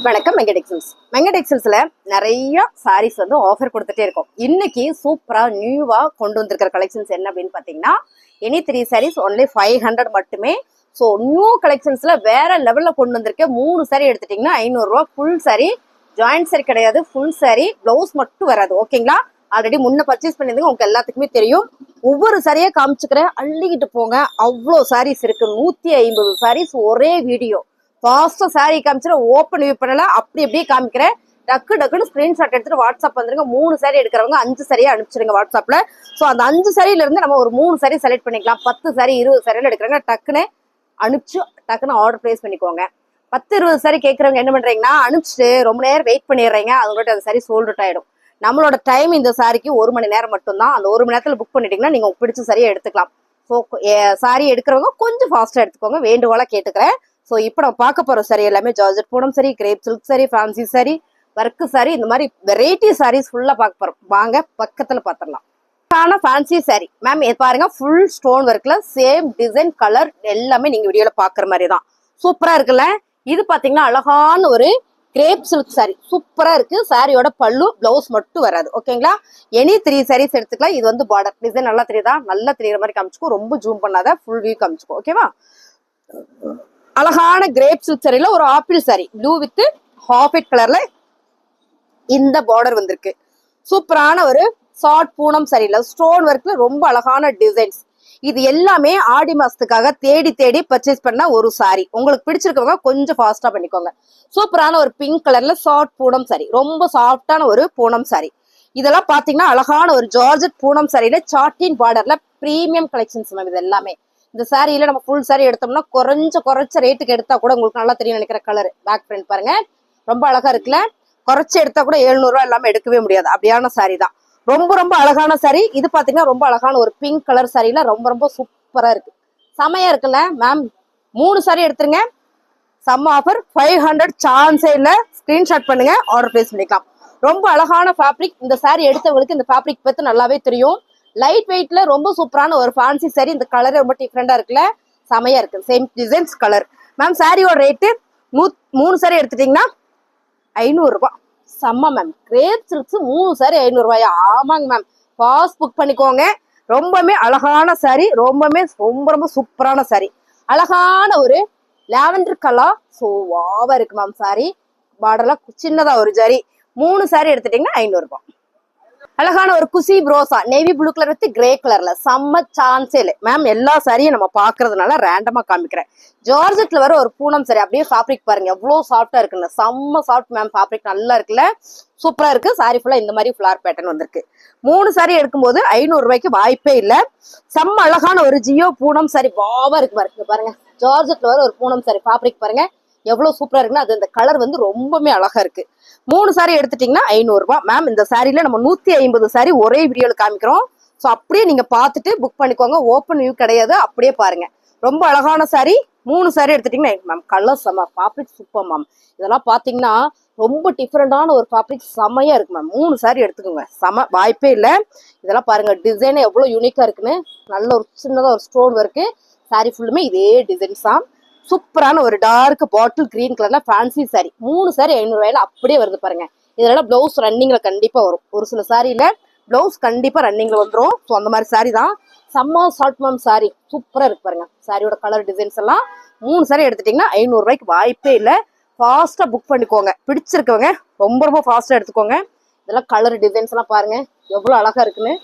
வணக்கம் மெங்கடெக்ஸல்ஸ். மெங்கடெக்ஸல்ஸ்ல நிறைய சாரீஸ் வந்து ஆஃபர் கொடுத்துட்டே இருக்கும். இன்னைக்கு சூப்பரா நியூவா கொண்டு வந்திருக்கிற கலெக்ஷன்ஸ் என்ன அப்படின்னு பாத்தீங்கன்னா, எனி 3 சாரீஸ் ஒன்லி 500 மட்டுமே. ஸோ நியூ கலெக்ஷன்ஸ்ல வேற லெவல்ல கொண்டு வந்திருக்க 3 சாரி எடுத்துட்டீங்கன்னா 500 ரூபா. ஃபுல் சாரி, ஜாயிண்ட் சாரி கிடையாது, ஃபுல் சாரி, பிளவுஸ் மட்டும் வராது. ஓகேங்களா? ஆல்ரெடி முன்ன பர்ச்சேஸ் பண்ணிருந்தீங்க, உங்களுக்கு எல்லாத்துக்குமே தெரியும். ஒவ்வொரு சாரியா காமிச்சுக்கிறேன், அள்ளிக்கிட்டு போங்க. அவ்வளோ சாரீஸ் இருக்கு. 150 சாரீஸ் ஒரே வீடியோ. ஃபாஸ்டா சாரி காமிச்சிட ஓப்பன் வியூ பண்ணல, அப்படியே காமிக்கிறேன். டக்குன்னு ஸ்கிரீன்ஷாட் எடுத்துட்டு வாட்ஸ்அப் வந்துருங்க. 3 சாரி எடுக்கிறவங்க 5 சாரியா அனுப்பிச்சிருங்க வாட்ஸ்அப்ல. ஸோ அந்த 5 சாரியில இருந்து நம்ம ஒரு 3 சாரி செலக்ட் பண்ணிக்கலாம். 10 சாரி 20 சாரியில எடுக்கிறாங்க, டக்குன்னு அனுப்பிச்சு டக்குன்னு ஆர்டர் பிளேஸ் பண்ணிக்கோங்க. 10-20 சாரி கேட்கறவங்க என்ன பண்றீங்கன்னா, அனுப்பிச்சிட்டு ரொம்ப நேரம் வெயிட் பண்ணிடுறீங்க. அதோட அந்த சாரி சோல்ட் அவுட் ஆயிடும். நம்மளோட டைம் இந்த சாரிக்கு 1 மணி நேரம் மட்டும்தான். அந்த 1 மணி நேரத்துல புக் பண்ணிட்டீங்கன்னா நீங்க பிடிச்ச சாரியை எடுத்துக்கலாம். ஸோ சாரி எடுக்கிறவங்க கொஞ்சம் ஃபாஸ்டா எடுத்துக்கோங்க, வேண்டுகோளா கேட்டுக்கிறேன். ஸோ இப்போ நம்ம பார்க்க போற சாரி எல்லாமே georgette Poonam sorry, grape silk sorry, fancy sorry, work sorry, இந்த மாதிரி வெரைட்டி சாரீஸ் ஃபுல்லா பார்க்க போறோம். வாங்க பக்கத்துல பாத்திரலாம். ஃபேன்சி சாரி மேம் பாருங்க, ஃபுல் ஸ்டோன் ஒர்க்ல சேம் டிசைன், கலர் எல்லாமே நீங்க வீடியோல பாக்குற மாதிரி தான். சூப்பரா இருக்குல்ல? இது பாத்தீங்கன்னா அழகான ஒரு கிரேப் சில்க் சாரி, சூப்பரா இருக்கு. சாரியோட பல்லு, பிளவுஸ் மட்டும் வராது. ஓகேங்களா? எனி 3 சாரீஸ் எடுத்துக்கலாம். இது வந்து பார்டர் டிசைன் நல்லா தெரியுதா? நல்லா தெரியுற மாதிரி காமிச்சுக்கோ, ரொம்ப ஜூம் பண்ணாத, ஃபுல் வியூ காமிச்சுக்கோ. ஓகேவா? அழகான கிரேப் சில்க் சாரில ஒரு apple sorry, blue with half white கலர்ல இந்த பார்டர் வந்திருக்கு. சூப்பரான ஒரு ஷார்ட் பூனம் சாரில ஸ்டோன் ஒர்க்ல ரொம்ப அழகான டிசைன்ஸ். இது எல்லாமே ஆடி மாசத்துக்காக தேடி பர்ச்சேஸ் பண்ண ஒரு சாரி. உங்களுக்கு பிடிச்சிருக்கவங்க கொஞ்சம் ஃபாஸ்டா பண்ணிக்கோங்க. சூப்பரான ஒரு பிங்க் கலர்ல ஷார்ட் பூனம் சாரி, ரொம்ப சாஃப்டான ஒரு பூனம் சாரி. இதெல்லாம் பாத்தீங்கன்னா அழகான ஒரு ஜார்ஜெட் பூனம் சாரியில சாட்டின் பார்டர்ல பிரீமியம் கலெக்ஷன்ஸ் மேம். இது எல்லாமே இந்த சாரியில நம்ம ஃபுல் சாரி எடுத்தோம்னா குறைச்ச ரேட்டுக்கு எடுத்தா கூட உங்களுக்கு நல்லா தெரியும் நினைக்கிற கலர். பேக் பிரிண்ட் பாருங்க, ரொம்ப அழகா இருக்குல்ல? குறைச்சு எடுத்தா கூட 700 ரூபாய் இல்லாம எடுக்கவே முடியாது, அப்படியான சாரி தான். ரொம்ப அழகான சாரி. இது பாத்தீங்கன்னா ரொம்ப அழகான ஒரு பிங்க் கலர் சாரில ரொம்ப சூப்பரா இருக்கு, செமையா இருக்குல்ல மேம்? 3 சாரி எடுத்துருங்க, சம் ஆஃபர் 500. சான்ஸே இல்ல. ஸ்கிரீன்ஷாட் பண்ணுங்க, ஆர்டர் பிளேஸ் பண்ணிக்கலாம். ரொம்ப அழகான ஃபேப்ரிக். இந்த சாரி எடுத்தவங்களுக்கு இந்த ஃபேப்ரிக் பத்தி நல்லாவே தெரியும். லைட் வெயிட்ல ரொம்ப சூப்பரான ஒரு ஃபேன்சி சாரி. இந்த கலர் ரொம்ப டிஃப்ரெண்டா இருக்குல்ல? செமையா இருக்கு. Same designs, colour. மேம் சாரியோட ரேட்டு 3 சாரி எடுத்துட்டீங்கன்னா 500 ரூபாய். செம்ம மேம். கிரேப் சில்க்ஸ் 3 சாரி 500 ரூபாயா? ஆமாங்க மேம். ஃபாஸ்ட் புக் பண்ணிக்கோங்க. ரொம்பவே அழகான சாரி, ரொம்ப சூப்பரான சாரி. அழகான ஒரு லாவெண்டர் கலர், ஸோ வாவா இருக்கு மேம். சாரி பார்டர்ல சின்னதா ஒரு ஜரி. 3 சாரி எடுத்துட்டீங்கன்னா 500 ரூபாய். அழகான ஒரு குசி ப்ரோசா, navy blue colour with grey கலர்ல, செம்ம சான்ஸே இல்லை மேம். எல்லா சாரியும் நம்ம பாக்குறதுனால ரேண்டமா காமிக்கிறேன். ஜார்ஜெட்ல வர ஒரு பூனம் சாரி, அப்படியே ஃபேப்ரிக் பாருங்க எவ்வளவு சாஃப்டா இருக்குல்ல? செம்ம சாஃப்ட் மேம். ஃபேப்ரிக் நல்லா இருக்குல்ல? சூப்பரா இருக்கு. சாரி ஃபுல்லா இந்த மாதிரி ஃபிளார் பேட்டர்ன் வந்திருக்கு. 3 சாரி எடுக்கும்போது 500 ரூபாய்க்கு வாய்ப்பே இல்லை. செம்ம அழகான ஒரு ஜியோ பூனம் சாரி, வாவா இருக்கு பாருங்க. ஜார்ஜெட்ல வர ஒரு பூனம் சாரி, ஃபேப்ரிக் பாருங்க எவ்வளவு சூப்பரா இருக்குன்னா, அது இந்த கலர் வந்து ரொம்பவே அழகா இருக்கு. 3 சாரி எடுத்துட்டீங்கன்னா 500 ரூபாய் மேம். இந்த சாரில நம்ம 150 சாரி ஒரே வீடியோல காமிக்கிறோம். ஸோ அப்படியே நீங்க பார்த்துட்டு புக் பண்ணிக்கோங்க. ஓப்பன் வியூ கிடையாது, அப்படியே பாருங்க. ரொம்ப அழகான சாரி. 3 சாரி எடுத்துட்டீங்கன்னா மேம். கலர் செம்ம, ஃபேப்ரிக் சூப்பர் மேம். இதெல்லாம் பாத்தீங்கன்னா ரொம்ப டிஃப்ரெண்டான ஒரு ஃபேப்ரிக், செம்மையா இருக்கு மேம். 3 சாரி எடுத்துக்கோங்க, செம, வாய்ப்பே இல்லை. இதெல்லாம் பாருங்க, டிசைன் எவ்வளவு யூனிக்கா இருக்குன்னு. நல்ல ஒரு சின்னதா ஒரு ஸ்டோன் இருக்கு. சாரி ஃபுல்லுமே இதே டிசைன்ஸ் தான். சூப்பரான ஒரு டார்க் பாட்டில் கிரீன் கலர்ல ஃபேன்சி சாரி. 3 சாரி 500 ரூபாயில அப்படியே வருது பாருங்க. இதெல்லாம் பிளவுஸ் ரன்னிங்ல கண்டிப்பா வரும். ஒரு சில சாரியில பிளவுஸ் கண்டிப்பா ரன்னிங்ல வந்துடும். ஸோ அந்த மாதிரி சாரி தான். செம்ம சால்ட் மேம் சாரி, சூப்பரா இருக்கு பாருங்க. சாரியோட கலர் டிசைன்ஸ் எல்லாம். 3 சாரி எடுத்துட்டீங்கன்னா 500 ரூபாய்க்கு வாய்ப்பே இல்லை. ஃபாஸ்டா புக் பண்ணிக்கோங்க. பிடிச்சிருக்கவங்க ரொம்ப ஃபாஸ்டா எடுத்துக்கோங்க. இதெல்லாம் கலர் டிசைன்ஸ் எல்லாம் பாருங்க எவ்வளவு அழகா இருக்குன்னு.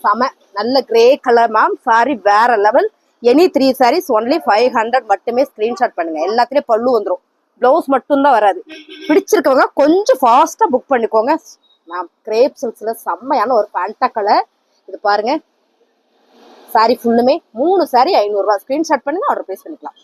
செம நல்ல கிரே கலர் மேம். சாரி வேற லெவல். எனி 3 சாரீஸ் ஒன்லி 500 மட்டுமே. ஸ்கிரீன்ஷாட் பண்ணுங்க. எல்லாத்துலயும் பல்லு வந்துடும், பிளவுஸ் மட்டும் தான் வராது. பிடிச்சிருக்கவங்க கொஞ்சம் ஃபாஸ்டா புக் பண்ணிக்கோங்க மேம். கிரேப் சில்க்ஸ்ல செம்மையான ஒரு பேண்டா கலர். இது பாருங்க, சாரி ஃபுல்லுமே 3 சாரி 500 ரூபாய். ஸ்கிரீன்ஷாட் பண்ணுங்க, ஆர்டர் பிளேஸ் பண்ணிக்கலாம்.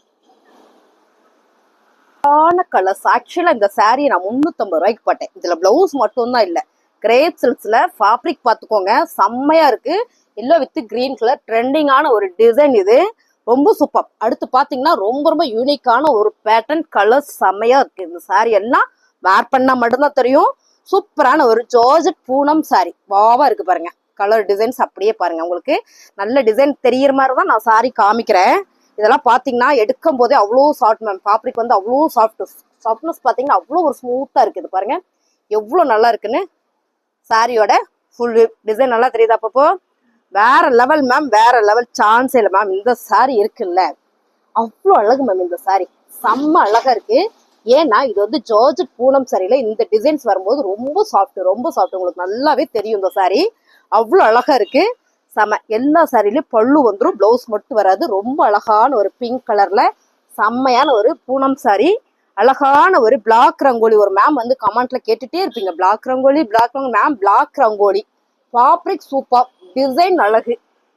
கலர்ஸ். ஆக்சுவலா இந்த சாரி நான் 350 ரூபாய்க்கு போட்டேன். இதுல பிளவுஸ் மட்டும் தான் இல்ல. கிரேப் சில்க்ஸ்ல ஃபேப்ரிக் பாத்துக்கோங்க, செம்மையா இருக்கு. எல்லோ வித் கிரீன் கலர் ட்ரெண்டிங்கான ஒரு டிசைன். இது ரொம்ப சூப்பர். அடுத்து பாத்தீங்கன்னா ரொம்ப யூனிக்கான ஒரு பேட்டர்ன், கலர் செம்மையா இருக்கு. இந்த சாரி எல்லாம் வேர் பண்ணா மட்டும்தான் தெரியும். சூப்பரான ஒரு ஜார்ஜெட் பூனம் சாரி, வாவா இருக்கு பாருங்க. கலர் டிசைன்ஸ் அப்படியே பாருங்க. உங்களுக்கு நல்ல டிசைன் தெரியற மாதிரி தான் நான் சாரி காமிக்கிறேன். இதெல்லாம் பாத்தீங்கன்னா எடுக்கும் போதே அவ்வளோ சாஃப்ட் மேம். ஃபேப்ரிக் வந்து அவ்வளோ சாஃப்ட்னஸ் பாத்தீங்கன்னா அவ்வளோ ஒரு ஸ்மூத்தா இருக்குது பாருங்க, எவ்வளவு நல்லா இருக்குன்னு. சாரியோட ஃபுல் டிசைன் நல்லா தெரியுதா? அப்பப்போ வேற லெவல் மேம், வேற லெவல், சான்ஸே இல்லை மேம். இந்த சாரி இருக்குல்ல அவ்வளோ அழகு மேம். இந்த சாரி செம்ம அழகா இருக்கு. ஏன்னா இது வந்து ஜார்ஜெட் பூனம் சாரியில இந்த டிசைன்ஸ் வரும்போது ரொம்ப சாஃப்ட், ரொம்ப சாஃப்ட். உங்களுக்கு நல்லாவே தெரியும் இந்த சாரி அவ்வளோ அழகா இருக்கு. செம. எல்லா சாரிலையும் பல்லு வந்துடும், பிளவுஸ் மட்டும் வராது. ரொம்ப அழகான ஒரு பிங்க் கலர்ல செம்மையான ஒரு பூனம் சாரி. அழகான ஒரு பிளாக் ரங்கோலி. ஒரு மேம் வந்து கமெண்ட்ல கேட்டுட்டே இருப்பீங்க, black rangoli black rangoli. Ma'am black rangoli fabric super, design அழகு.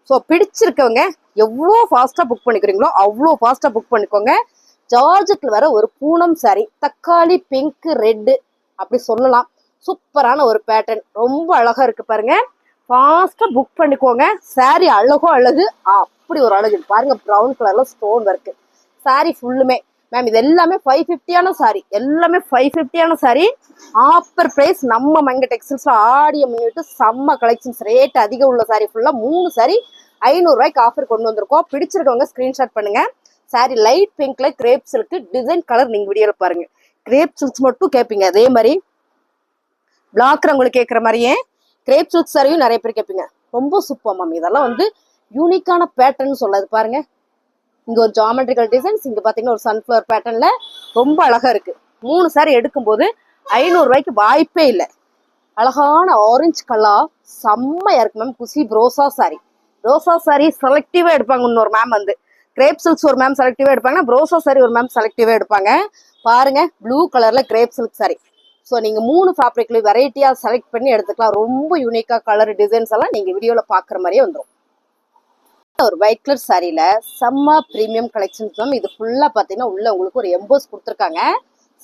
ஸோ பிடிச்சிருக்கவங்க எவ்வளோ ஃபாஸ்டா புக் பண்ணிக்கிறீங்களோ அவ்வளோ ஃபாஸ்டா புக் பண்ணிக்கோங்க. ஜார்ஜெட்ல வர ஒரு பூனம் சாரி, தக்காளி பிங்க் ரெட் அப்படி சொல்லலாம். சூப்பரான ஒரு பேட்டர்ன், ரொம்ப அழகா இருக்கு பாருங்க. ஃபாஸ்டா புக் பண்ணிக்கோங்க. சாரி அழகோ அழகு, அப்படி ஒரு அழகு பாருங்க. ப்ரௌன் கலர்ல ஸ்டோன் ஒர்க் சாரி ஃபுல்லுமே மேம். இது எல்லாமே 550 சாரி, எல்லாமே 550 சாரி. ஆஃபர் பிரைஸ் நம்ம மங்க டெக்ஸ்டைல்ஸ்ல ஆடிய முன்னிட்டு செம்ம கலெக்ஷன்ஸ். ரேட் அதிகம் உள்ள சாரி ஃபுல்லா 3 சாரி 500 ரூபாய்க்கு ஆஃபர் கொண்டு வந்திருக்கோம். பிடிச்சிருக்கவங்க ஸ்கிரீன்ஷாட் பண்ணுங்க. சாரி லைட் பிங்க்ல கிரேப் சில்க் டிசைன் கலர் நீங்க வீடியோல பாருங்க. கிரேப் சில்க்ஸ் மட்டும் கேட்பீங்க, அதே மாதிரி பிளாக் ரங்கோலி கேட்குற மாதிரியே கிரேப் சில்க் சாரியும் நிறைய பேர் கேட்பீங்க. ரொம்ப சூப்பர் மேம். இதெல்லாம் வந்து யூனிக்கான பேட்டர்ன் சொல்லாது பாருங்க. இங்க ஒரு ஜாமெட்ரிக்கல் டிசைன்ஸ், இங்க பாத்தீங்கன்னா ஒரு சன்ஃபிளவர் பேட்டர்ன்ல ரொம்ப அழகா இருக்கு. 3 சாரி எடுக்கும்போது 500 ரூபாய்க்கு வாய்ப்பே இல்லை. அழகான ஆரஞ்சு கலர் செம்மையா இருக்கு மேம். குசி ரோசா சாரி, ரோசா சாரி செலக்டிவா எடுப்பாங்க. இன்னொரு மேம் வந்து கிரேப் சில்க்ஸ் ஒரு மேம் செலக்டிவா எடுப்பாங்க, ரோசா சாரி ஒரு மேம் செலக்டிவா எடுப்பாங்க. பாருங்க ப்ளூ கலர்ல கிரேப் சில்க் சாரி. ஸோ நீங்க 3 ஃபேப்ரிக்ல வெரைட்டியா செலக்ட் பண்ணி எடுத்துக்கலாம். ரொம்ப யூனிக்கா கலர் டிசைன்ஸ் எல்லாம் நீங்க வீடியோல பாக்குற மாதிரியே வந்துடும். ஒரு ஒயிட் கலர் சாரியில செம்ம பிரீமியம் கலெக்ஷன்ஸ் மேம். இது ஃபுல்லா பாத்தீங்கன்னா உள்ள உங்களுக்கு ஒரு எம்போஸ் கொடுத்துருக்காங்க.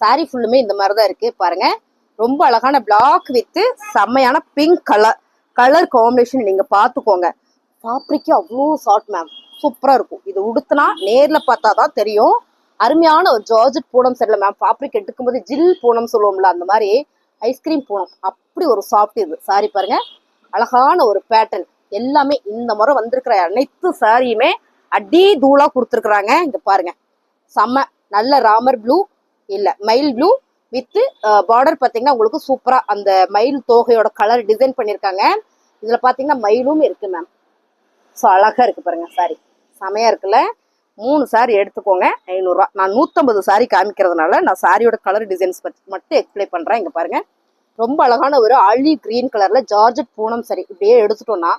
சாரி ஃபுல்லுமே இந்த மாதிரி தான் இருக்கு பாருங்க. ரொம்ப அழகான பிளாக் வித் செம்மையான பிங்க் கலர் காம்பினேஷன் நீங்க பாத்துக்கோங்க. ஃபேப்ரிக் அவ்வளோ சாஃப்ட் மேம், சூப்பரா இருக்கும். இது உடுத்துனா நேர்ல பார்த்தாதான் தெரியும். அருமையான ஒரு ஜார்ஜெட் பூனம் சரியில்லை மேம். ஃபேப்ரிக் எடுக்கும்போது ஜில் பூனம் சொல்லுவோம்ல, அந்த மாதிரி ஐஸ்கிரீம் பூனம் அப்படி ஒரு சாஃப்ட் இது சாரி பாருங்க. அழகான ஒரு பேட்டர்ன். எல்லாமே இந்த முறை வந்திருக்கிற அனைத்து சாரியுமே அடி தூளா கொடுத்துருக்குறாங்க. இங்க பாருங்க செம்ம நல்ல ராமர் ப்ளூ இல்ல மயில் ப்ளூ வித் பார்டர் பாத்தீங்கன்னா உங்களுக்கு சூப்பரா அந்த மயில் தோகையோட கலர் டிசைன் பண்ணிருக்காங்க. இதுல பாத்தீங்கன்னா மயிலும் இருக்கு மேம். ஸோ அழகா இருக்கு பாருங்க சாரி, செமையா இருக்குல்ல. 3 சாரி எடுத்துக்கோங்க 500 ரூபா. நான் 150 சாரி காமிக்கிறதுனால நான் சாரியோட கலர் டிசைன்ஸ் பத்தி மட்டும் எக்ஸ்பிளைன் பண்றேன். இங்க பாருங்க ரொம்ப அழகான ஒரு ஆலிவ் கிரீன் கலர்ல ஜார்ஜெட் பூனம் சாரி. இப்படியே எடுத்துட்டோம்னா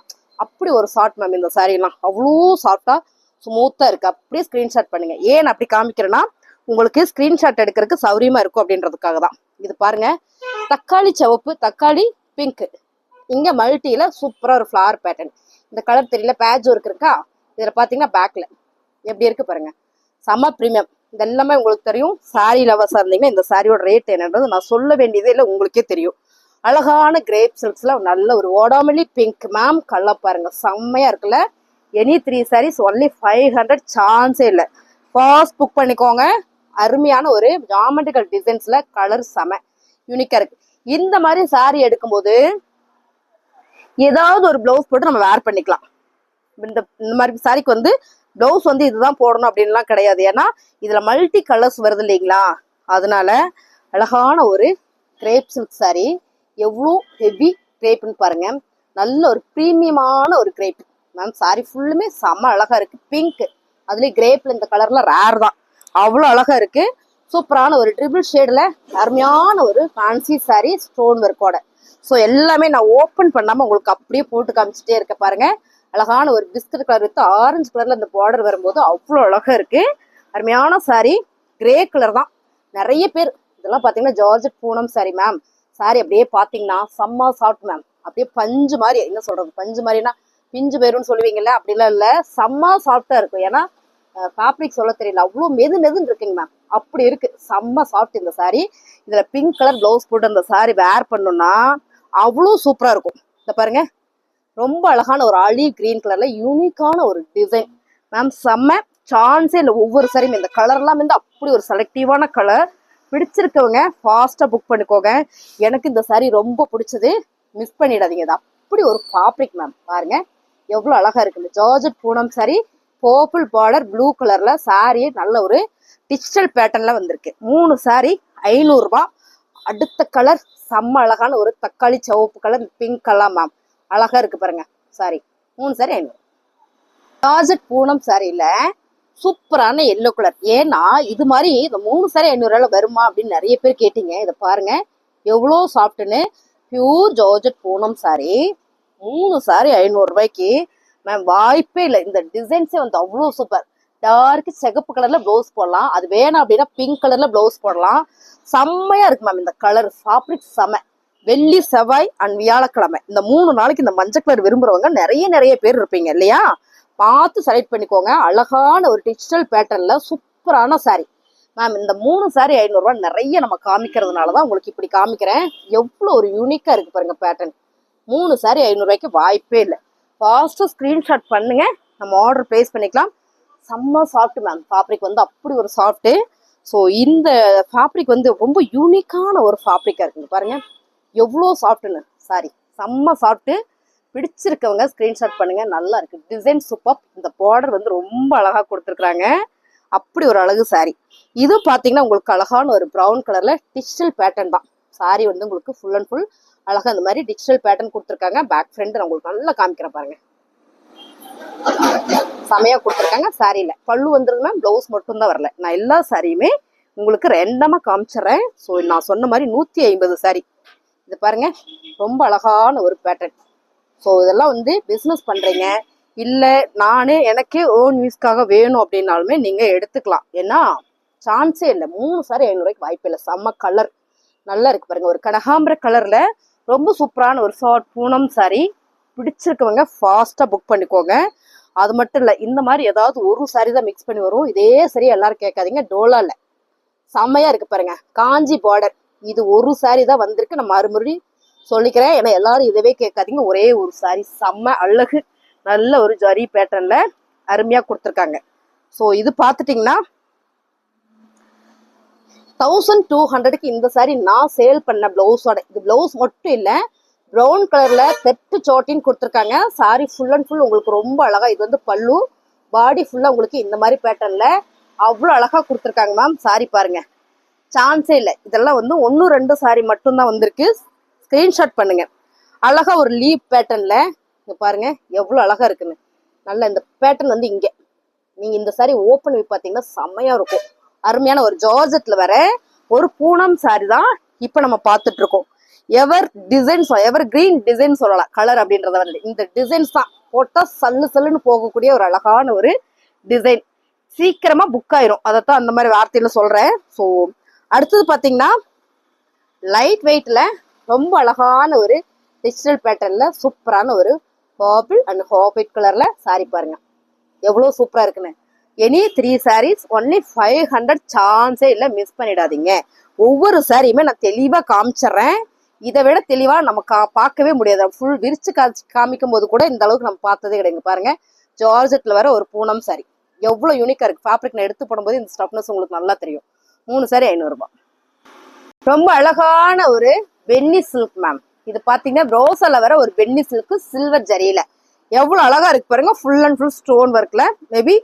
அப்படி ஒரு சாஃப்ட் மேம். இந்த சாரி எல்லாம் அவ்வளோ சாஃப்டா ஸ்மூத்தா இருக்கு. அப்படியே ஸ்கிரீன்ஷாட் பண்ணுங்க. ஏன் அப்படி காமிக்கிறேன்னா உங்களுக்கு ஸ்கிரீன்ஷாட் எடுக்கிறதுக்கு சௌரியமா இருக்கும் அப்படின்றதுக்காக தான். இது பாருங்க தக்காளி சிவப்பு, தக்காளி பிங்க், இங்க மல்டியில சூப்பரா ஒரு ஃபிளவர் பேட்டர்ன். இந்த கலர் தெரியல, பேட்ச் ஒர்க் இருக்கா. இதுல பாத்தீங்கன்னா பேக்ல எப்படி இருக்கு பாருங்க, செம பிரீமியம். இது எல்லாமே உங்களுக்கு தெரியும். சாரி லவர்ஸா இருந்தீங்கன்னா இந்த சாரியோட ரேட் என்னன்றது நான் சொல்ல வேண்டியதே இல்லை, உங்களுக்கே தெரியும். அழகான கிரேப் சில்க்ஸ்ல நல்ல ஒரு ஓடாமலி பிங்க் மேம் கலர் பாருங்க, செம்மையா இருக்குல்ல. எனி 3 சாரீஸ் ஒன்லி 500, சான்ஸே இல்லை. ஃபாஸ்ட் புக் பண்ணிக்கோங்க. அருமையான ஒரு ஜாமெட்ரிக்கல் டிசைன்ஸ்ல கலர் செம யூனிக்கா இருக்கு. இந்த மாதிரி சாரி எடுக்கும்போது ஏதாவது ஒரு பிளவுஸ் போட்டு நம்ம வேர் பண்ணிக்கலாம். இந்த மாதிரி சாரிக்கு வந்து பிளவுஸ் வந்து இதுதான் போடணும் அப்படின்லாம் கிடையாது. ஏன்னா இதுல மல்டி கலர்ஸ் வருது இல்லைங்களா, அதனால அழகான ஒரு கிரேப் சில்க் சாரி. எவ்வளோ ஹெவி கிரேப்னு பாருங்க. நல்ல ஒரு பிரீமியமான ஒரு கிரேப் மேம். சாரி ஃபுல்லுமே செம்ம அழகா இருக்கு. பிங்க் அதுலயும் கிரேப்ல இந்த கலர்ல ரேர் தான், அவ்வளோ அழகா இருக்கு. சூப்பரான ஒரு ட்ரிபிள் ஷேட்ல அருமையான ஒரு ஃபேன்சி சாரி ஸ்டோன் ஒர்க்கோட. ஸோ எல்லாமே நான் ஓப்பன் பண்ணாம உங்களுக்கு அப்படியே போட்டு காமிச்சிட்டே இருக்க பாருங்க. அழகான ஒரு பிஸ்கட் கலர் வித் ஆரஞ்சு கலர்ல அந்த பார்டர் வரும்போது அவ்வளோ அழகா இருக்கு. அருமையான சாரி கிரே கலர் தான். நிறைய பேர் இதெல்லாம் பாத்தீங்கன்னா georgette Poonam sorry ma'am. Sorry அப்படியே பாத்தீங்கன்னா செம்ம சாஃப்ட் மேம். அப்படியே பஞ்சு மாதிரி, என்ன சொல்றது, பஞ்சு மாதிரினா பிஞ்சு பேருன்னு சொல்லுவீங்கல்ல, அப்படிலாம் இல்ல, செம்ம சாஃப்டா இருக்கும். ஏன்னா ஃபேப்ரிக் சொல்ல தெரியல, அவ்வளோ மெதுன்னு இருக்குங்க மேம். அப்படி இருக்கு, செம்ம சாஃப்ட் இந்த சாரி. இதுல பிங்க் கலர் பிளவுஸ் போட்டு அந்த சாரி வேர் பண்ணோம்னா அவ்வளோ சூப்பரா இருக்கும். இந்த பாருங்க ரொம்ப அழகான ஒரு ஆலிவ் கிரீன் கலர்ல யூனிக்கான ஒரு டிசைன் மேம். செம்ம, சான்ஸே இல்லை. ஒவ்வொரு சாரியும் இந்த கலர்லாம் வந்து அப்படி ஒரு செலக்டிவான கலர். பிடிச்சிருக்கவங்க ஃபாஸ்டா புக் பண்ணிக்கோங்க. எனக்கு இந்த சாரி ரொம்ப பிடிச்சது, மிஸ் பண்ணிடாதீங்க. இது அப்படி ஒரு ஃபேப்ரிக் மேம். பாருங்க எவ்வளவு அழகா இருக்கு. இந்த georgette Poonam sorry purple border blue கலர்ல சாரி நல்ல ஒரு டிஜிட்டல் பேட்டர்ன்ல வந்திருக்கு. 3 சாரி 500 ரூபாய். அடுத்த கலர் செம்ம அழகான ஒரு தக்காளி சிவப்பு கலர் பிங்க் கலர் மேம், அழகா இருக்கு பாருங்க சாரி. 3 சாரி 500. ஜார்ஜெட் பூனம் சாரியில சூப்பரான எல்லோ கலர். ஏன்னா இது மாதிரி இந்த 3 சாரி 500 ரூபாய் வருமா அப்படின்னு நிறைய பேர் கேட்டீங்க. இதை பாருங்க எவ்வளோ சாஃப்ட்னு. பியூர் ஜார்ஜெட் பூனம் சாரி 3 சாரி 500 ரூபாய்க்கு மேம் வாய்ப்பே இல்லை. இந்த டிசைன்ஸே வந்து அவ்வளோ சூப்பர். டார்க் சிகப்பு கலர்ல பிளவுஸ் போடலாம், அது வேணும் அப்படின்னா பிங்க் கலர்ல பிளவுஸ் போடலாம். செம்மையா இருக்கு மேம் இந்த கலர். ஃபேப்ரிக் செம. வெள்ளி செவ்வாய் அண்ட் வியாழக்கிழமை இந்த 3 நாளைக்கு இந்த மஞ்சள் கலர் விரும்புறவங்க நிறைய பேர் இருப்பீங்க இல்லையா? பார்த்து செலக்ட் பண்ணிக்கோங்க. அழகான ஒரு டிஜிட்டல் பேட்டர்ன்ல சூப்பரான சாரி மேம். இந்த 3 சாரி 500 ரூபாய் நிறைய நம்ம காமிக்கிறதுனாலதான் உங்களுக்கு இப்படி காமிக்கிறேன். எவ்வளவு ஒரு யூனிக்கா இருக்கு பாருங்க பேட்டர்ன். 3 சாரி 500 ரூபாய்க்கு வாய்ப்பே இல்லை. ஃபாஸ்டா ஸ்கிரீன்ஷாட் பண்ணுங்க, நம்ம ஆர்டர் பிளேஸ் பண்ணிக்கலாம். செம்ம சாஃப்ட் மேம். ஃபேப்ரிக் வந்து அப்படி ஒரு சாஃப்ட். ஸோ இந்த ஃபேப்ரிக் வந்து ரொம்ப யூனிக்கான ஒரு ஃபேப்ரிக்கா இருக்குங்க பாருங்க எவ்வளோ சாஃப்ட்னு. சாரி செம்ம சாஃப்ட். பிடிச்சிருக்கவங்க ஸ்கிரீன்ஷாட் பண்ணுங்க. நல்லா இருக்கு டிசைன் சூப்பர். இந்த பார்டர் வந்து ரொம்ப அழகா கொடுத்துருக்காங்க. அப்படி ஒரு அழகு சாரி. இது பாத்தீங்கன்னா உங்களுக்கு அழகான ஒரு ப்ரௌன் கலர்ல டிஜிட்டல் பேட்டர்ன் தான். சாரி வந்து உங்களுக்கு ஃபுல் அண்ட் ஃபுல் அழகா இந்த மாதிரி டிஜிட்டல் பேட்டர்ன் கொடுத்துருக்காங்க. பேக் ஃப்ரண்ட் நான் உங்களுக்கு நல்லா காமிக்கிறேன் பாருங்க. செமையா கொடுத்துருக்காங்க. சாரியில பல்லு வந்துருக்குன்னா பிளவுஸ் மட்டும் தான் வரல. நான் எல்லா சாரியுமே உங்களுக்கு ரெண்டமா காமிச்சிடுறேன். ஸோ நான் சொன்ன மாதிரி 150 சாரி. இது பாருங்க ரொம்ப அழகான ஒரு பேட்டர்ன். ஸோ இதெல்லாம் வந்து பிஸ்னஸ் பண்றீங்க இல்ல நானே எனக்கே ஓன் யூஸ்க்காக வேணும் அப்படின்னாலுமே நீங்க எடுத்துக்கலாம். ஏன்னா சான்ஸே இல்லை. 3 சாரி 500 ரூபாய்க்கு வாய்ப்பு இல்லை. செம்ம கலர் நல்லா இருக்கு பாருங்க. ஒரு கனகாம்பர கலர்ல ரொம்ப சூப்பரான ஒரு ஷார்ட் பூனம் சாரி. பிடிச்சிருக்கவங்க ஃபாஸ்டா புக் பண்ணிக்கோங்க. அது மட்டும் இல்ல இந்த மாதிரி ஏதாவது ஒரு சாரி தான் மிக்ஸ் பண்ணி வரும். இதே சரி எல்லாரும் கேட்காதீங்க. டோலா இல்ல செம்மையா இருக்கு பாருங்க. காஞ்சி பார்டர் இது ஒரு சாரி தான் வந்திருக்கு. நான் மறுபடியும் சொல்லிக்கிறேன் ஏன்னா எல்லாரும் இதவே கேட்காதீங்க. ஒரே ஒரு சாரி செம்ம அழகு. நல்ல ஒரு ஜரி பேட்டர்ன்ல அருமையா கொடுத்துருக்காங்க. ஸோ இது பார்த்துட்டீங்கன்னா 1200க்கு இந்த சாரி நான் சேல் பண்ண பிளவுஸோட. இது பிளவுஸ் மட்டும் இல்ல ப்ரௌன் கலர்ல தெட்டு சோட்டின்னு கொடுத்துருக்காங்க. சாரி ஃபுல் அண்ட் ஃபுல் உங்களுக்கு ரொம்ப அழகா. இது வந்து பல்லு. பாடி ஃபுல்லா உங்களுக்கு இந்த மாதிரி பேட்டர்ன்ல அவ்வளோ அழகா கொடுத்துருக்காங்க மேம். சாரி பாருங்க சான்ஸே இல்லை. இதெல்லாம் வந்து 1-2 சாரி மட்டும்தான் வந்திருக்கு. ஸ்கிரீன்ஷாட் பண்ணுங்க. அழகா ஒரு லீப் பேட்டர்ன்ல இங்க பாருங்க எவ்வளவு அழகா இருக்குன்னு. நல்ல இந்த பேட்டர்ன் வந்து இங்க நீங்க இந்த சாரி ஓப்பன் பண்ணி பாத்தீங்கன்னா செம்மையா இருக்கும். அருமையான ஒரு ஜார்ஜெட்ல வர ஒரு பூனம் சாரி தான் இப்ப நம்ம பார்த்துட்டு இருக்கோம். எவர் டிசைன்ஸ் எவர் கிரீன் டிசைன் சொல்லலாம் கலர் அப்படின்றத வந்து இந்த டிசைன்ஸ் தான் போட்டா சல்லுன்னு போகக்கூடிய ஒரு அழகான ஒரு டிசைன். சீக்கிரமா புக் ஆயிரும். அதைத்தான் அந்த மாதிரி வார்த்தையில சொல்றேன். ஸோ அடுத்தது பாத்தீங்கன்னா லைட் வெயிட்ல ரொம்ப அழகான ஒரு டிஜிட்டல் பேட்டர்ன்ல சூப்பரான ஒரு பர்பிள் அண்ட் ஹாஃபைட் கலர்ல சாரி பாருங்க எவ்வளவு சூப்பரா இருக்குன்னு. Any 3 sarees only 500. சான்ஸே இல்லை. மிஸ் பண்ணிடாதீங்க. ஒவ்வொரு சாரியுமே நான் தெளிவா காமிச்சிடுறேன். இதை விட தெளிவா நம்ம பார்க்கவே முடியாது. ஃபுல் விரிச்சு காமிக்கும் போது கூட இந்த அளவுக்கு நம்ம பார்த்ததே கிடையாது. பாருங்க ஜார்ஜெட்ல வர ஒரு பூனம் சாரி எவ்வளவு யூனிக்கா இருக்கு. ஃபேப்ரிக் நான் எடுத்து போடும்போது இந்த ஸ்டஃப்னஸ் உங்களுக்கு நல்லா தெரியும். 3 சாரி 500 ரூபாய். ரொம்ப அழகான ஒரு பென்னி சில்க் மேம். இது பாத்தீங்கன்னா ரோசால வர ஒரு பென்னி சில்க் சில்வர் ஜரியில எவ்வளவு அழகா இருக்கு பாருங்க. ஃபுல் அண்ட் ஃபுல் ஸ்டோன் ஒர்க்ல. மேபி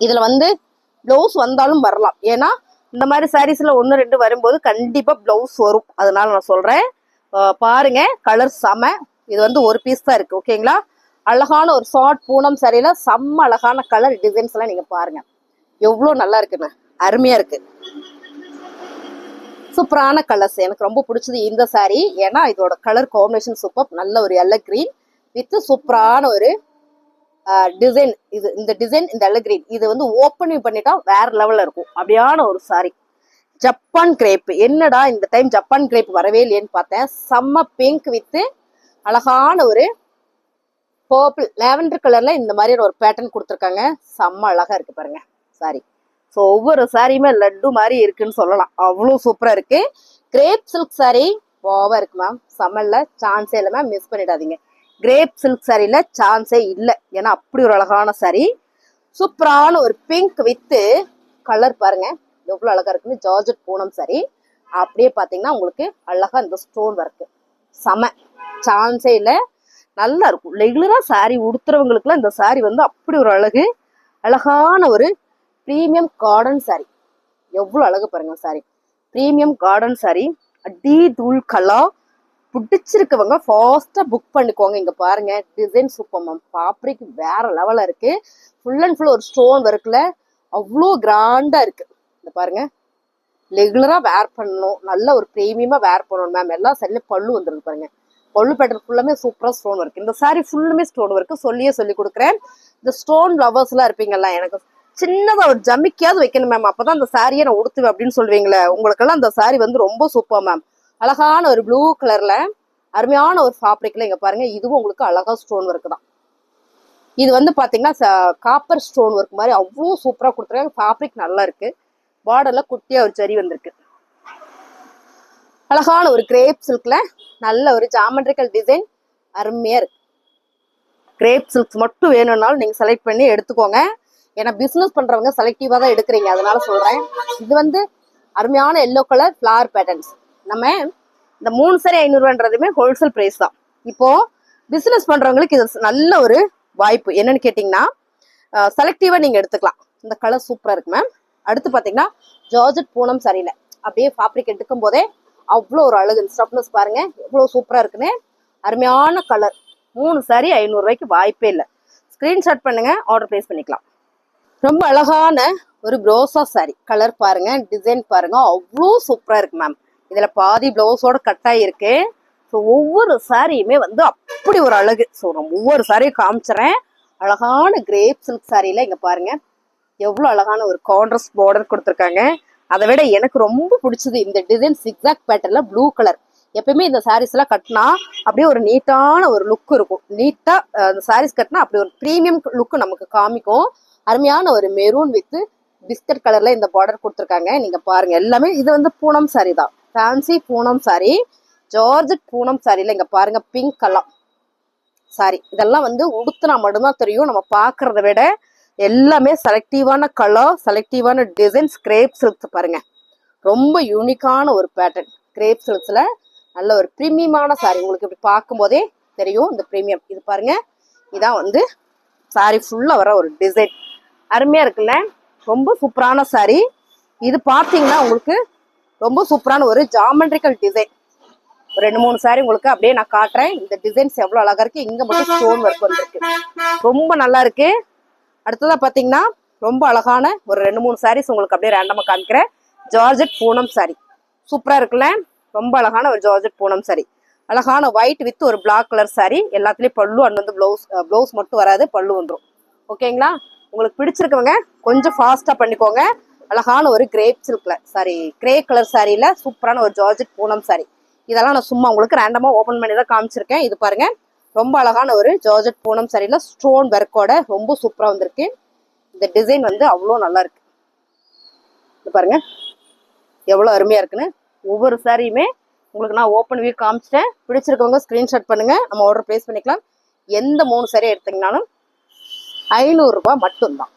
இதுல வந்து பிளவுஸ் வந்தாலும் வரலாம். ஏன்னா இந்த மாதிரி சாரீஸ்ல 1-2 வரும்போது கண்டிப்பா பிளவுஸ் வரும். அதனால நான் சொல்றேன். பாருங்க கலர் செம. இது வந்து ஒரு பீஸ் தான் இருக்கு. ஓகேங்களா? அழகான ஒரு ஷார்ட் பூனம் சாரியில செம்ம அழகான கலர் டிசைன்ஸ் எல்லாம் நீங்க பாருங்க எவ்வளவு நல்லா இருக்குன்னு. அருமையா இருக்கு. சூப்பரான கலர்ஸ். எனக்கு ரொம்ப பிடிச்சது இந்த சாரி. ஏன்னா இதோட கலர் காம்பினேஷன் சூப்பர். நல்ல ஒரு எல்லோ கிரீன் வித் சூப்பரான ஒரு டிசைன். இது இந்த டிசைன் இந்த எல்லோ கிரீன் இது வந்து ஓப்பன் பண்ணிட்டா வேற லெவல்ல இருக்கும். அப்படியான ஒரு சாரி. Japan grape. என்னடா இந்த டைம் ஜப்பான் கிரேப் வரவே இல்லையேன்னு பார்த்தேன். செம்ம பிங்க் வித் அழகான ஒரு பர்பிள் லாவெண்டர் கலர்ல இந்த மாதிரி ஒரு பேட்டர்ன் கொடுத்துருக்காங்க. செம்ம அழகா இருக்கு பாருங்க சாரி. ஸோ ஒவ்வொரு சாரியுமே லட்டு மாதிரி இருக்குன்னு சொல்லலாம். அவ்வளோ சூப்பரா இருக்கு. கிரேப் சில்க் சாரி ஓவா இருக்கு மேம். செம்மல்ல சான்ஸே இல்லை மேம். மிஸ் பண்ணிடாதீங்க. கிரேப் சில்க் சாரியில சான்ஸே இல்லை. ஏன்னா அப்படி ஒரு அழகான சாரி. சூப்பரான ஒரு பிங்க் வித்து கலர் பாருங்க எவ்வளவு அழகா இருக்குன்னு. Georgette Poonam sorry. அப்படியே பாத்தீங்கன்னா உங்களுக்கு அழகா இந்த ஸ்டோன் ஒர்க் செம. சான்ஸே இல்லை. நல்லா இருக்கும். ரெகுலரா சாரி உடுத்துறவங்களுக்குலாம் இந்த சாரி வந்து அப்படி ஒரு அழகான ஒரு பிரீமியம் கார்டன் சாரி. எவ்வளவு அழகு பாருங்க சாரி. பிரீமியம் கார்டன் சாரி, அடி தூள் கலர். பிடிச்சிருக்கவங்க ஃபாஸ்டா புக் பண்ணிக்கோங்க. இங்க பாருங்க டிசைன் சூப்பர் மேம். ஃபேப்ரிக் வேற லெவல்ல இருக்கு. ஃபுல் அண்ட் ஃபுல் ஒரு ஸ்டோன் ஒர்க்ல அவ்வளோ கிராண்டா இருக்கு. இந்த பாருங்க, ரெகுலரா வேர் பண்ணணும், நல்ல ஒரு பிரீமியமா வேர் பண்ணணும் மேம். எல்லா சைட்லயும் பல்லு வந்துருக்கு பாருங்க. பல்லு பேட்டர்ன் ஃபுல்லாமே சூப்பரா ஸ்டோன் ஒர்க். இந்த சாரி ஃபுல்லுமே ஸ்டோன் ஒர்க். சொல்லி கொடுக்குறேன். இந்த ஸ்டோன் லவர்ஸ் எல்லாம் இருப்பீங்கல்ல, எனக்கு சின்னதா ஒரு ஜமிக்காவது வைக்கணும் மேம், அப்பதான் அந்த சாரியை நான் உடுத்துவேன் அப்படின்னு சொல்லுவீங்களே, உங்களுக்கெல்லாம் அந்த சாரி வந்து ரொம்ப சூப்பர் மேம். அழகான ஒரு ப்ளூ கலர்ல அருமையான ஒரு ஃபேப்ரிக்ல இங்க பாருங்க. இதுவும் உங்களுக்கு அழகா ஸ்டோன் ஒர்க் தான். இது வந்து பாத்தீங்கன்னா காப்பர் ஸ்டோன் ஒர்க் மாதிரி அவ்வளோ சூப்பரா கொடுத்துருக்காங்க. ஃபேப்ரிக் நல்லா இருக்கு. பார்டர்ல குட்டியா ஒரு ஜரி வந்திருக்கு. அழகான ஒரு கிரேப் சில்க்ல நல்ல ஒரு ஜாமெட்ரிக்கல் டிசைன் அருமையா இருக்கு. கிரேப் சில்க்ஸ் மட்டும் வேணும்னாலும் நீங்க செலக்ட் பண்ணி எடுத்துக்கோங்க. ஏன்னா பிசினஸ் பண்றவங்க செலக்டிவா தான் எடுக்கிறீங்க, அதனால சொல்றேன். இது வந்து அருமையான எல்லோ கலர் ஃபிளவர் பேட்டர்ன்ஸ். நம்ம இந்த 3 சாரி 500 ரூபான்றதுமே ஹோல்சேல் பிரைஸ் தான். இப்போ பிசினஸ் பண்றவங்களுக்கு இது நல்ல ஒரு வாய்ப்பு. என்னன்னு கேட்டீங்கன்னா செலக்டிவா நீங்க எடுத்துக்கலாம். இந்த கலர் சூப்பரா இருக்கு மேம். அடுத்து பாத்தீங்கன்னா ஜார்ஜெட் பூனம் சாரியில அப்படியே ஃபேப்ரிக் எடுக்கும் போதே அவ்வளோ ஒரு அழகு. ஸ்டஃப்னஸ் பாருங்க எவ்வளவு சூப்பரா இருக்குன்னு. அருமையான கலர். 3 சாரி 500 ரூபாய்க்கு வாய்ப்பே இல்லை. ஸ்கிரீன்ஷாட் பண்ணுங்க, ஆர்டர் பிளேஸ் பண்ணிக்கலாம். ரொம்ப அழகான ஒரு ப்ரோசா சாரி. கலர் பாருங்க, டிசைன் பாருங்க, அவ்வளோ சூப்பரா இருக்கு மேம். இதுல பாதி பிளவுஸோட கட்டாய் இருக்கு. ஸோ ஒவ்வொரு சாரியுமே வந்து அப்படி ஒரு அழகு. ஸோ நான் ஒவ்வொரு சாரியும் காமிச்சிடறேன். அழகான கிரேப் சில்க் சாரியில இங்க பாருங்க எவ்வளவு அழகான ஒரு கான்ட்ராஸ்ட் பார்டர் கொடுத்துருக்காங்க. அதை விட எனக்கு ரொம்ப பிடிச்சது இந்த டிசைன் சிக்ஸாக் பேட்டர்ல ப்ளூ கலர். எப்பயுமே இந்த சாரீஸ் எல்லாம் கட்டினா அப்படியே ஒரு நீட்டான ஒரு லுக் இருக்கும். நீட்டா இந்த சாரீஸ் கட்டினா அப்படி ஒரு ப்ரீமியம் லுக் நமக்கு காமிக்கும். அருமையான ஒரு மெரூன் வித் பிஸ்கட் கலர்ல இந்த பார்டர் கொடுத்துருக்காங்க. நீங்க பாருங்க எல்லாமே இது வந்து பூனம் சாரி தான். ஃபேன்சி பூனம் சாரி, ஜார்ஜெட் பூனம் சாரில இங்க பாருங்க பிங்க் கலர் சாரி. இதெல்லாம் வந்து உடுத்துனா மட்டும்தான் தெரியும். நம்ம பாக்குறத விட எல்லாமே செலக்டிவான கலர், செலக்டிவான டிசைன்ஸ். கிரேப் சில்க்ஸ் பாருங்க, ரொம்ப யூனிக்கான ஒரு பேட்டர்ன். கிரேப் சில்க்ஸ்ல நல்ல ஒரு பிரீமியமான சாரி. உங்களுக்கு இப்படி பார்க்கும் போதே தெரியும் இந்த பிரீமியம். இது பாருங்க, இதான் வந்து சாரி ஃபுல்லா வர ஒரு டிசைன். அருமையா இருக்குல்ல, ரொம்ப சூப்பரான சாரி. இது பாத்தீங்கன்னா உங்களுக்கு ரொம்ப சூப்பரான ஒரு ஜாமெட்ரிக்கல் டிசைன். ஒரு 2-3 சாரி உங்களுக்கு அப்படியே நான் காட்டுறேன். இந்த டிசைன்ஸ் எவ்வளவு அழகா இருக்கு. இங்க மட்டும் ஸ்டோன் ஒர்க் வந்திருக்கு, ரொம்ப நல்லா இருக்கு. அடுத்ததா பாத்தீங்கன்னா ரொம்ப அழகான ஒரு 2-3 சாரீஸ் உங்களுக்கு அப்படியே ரேண்டமா காமிக்கிறேன். ஜார்ஜெட் பூனம் சாரி சூப்பரா இருக்குல்ல, ரொம்ப அழகான ஒரு ஜார்ஜெட் பூனம் சாரி. அழகான ஒயிட் வித் ஒரு பிளாக் கலர் சாரி. எல்லாத்துலயும் பல்லு அண்ட் வந்து பிளவுஸ் மட்டும் வராது, பல்லு வந்துடும். ஓகேங்களா? உங்களுக்கு பிடிச்சிருக்கவங்க கொஞ்சம் ஃபாஸ்டா பண்ணிக்கோங்க. அழகான ஒரு கிரேப் சில்க்ல சாரி, கிரே கலர் சாரியில சூப்பரான ஒரு ஜார்ஜெட் பூனம் சாரி. இதெல்லாம் நான் சும்மா உங்களுக்கு ரேண்டமா ஓபன் பண்ணி தான் காமிச்சிருக்கேன். இது பாருங்க, ரொம்ப அழகான ஒரு ஜார்ஜெட் பூனம் சாரியில ஸ்டோன் ஒர்க்கோட ரொம்ப சூப்பரா வந்திருக்கு. இந்த டிசைன் வந்து அவ்வளோ நல்லா இருக்கு. இது பாருங்க எவ்வளவு அருமையா இருக்குன்னு. ஒவ்வொரு சாரியுமே உங்களுக்கு நான் ஓப்பன் வியூ காமிச்சிட்டேன். பிடிச்சிருக்கவங்க ஸ்கிரீன்ஷாட் பண்ணுங்க, நம்ம ஆர்டர் பிளேஸ் பண்ணிக்கலாம். எந்த 3 சாரி எடுத்தீங்கன்னாலும் 500 ரூபாய் மட்டும்தான்.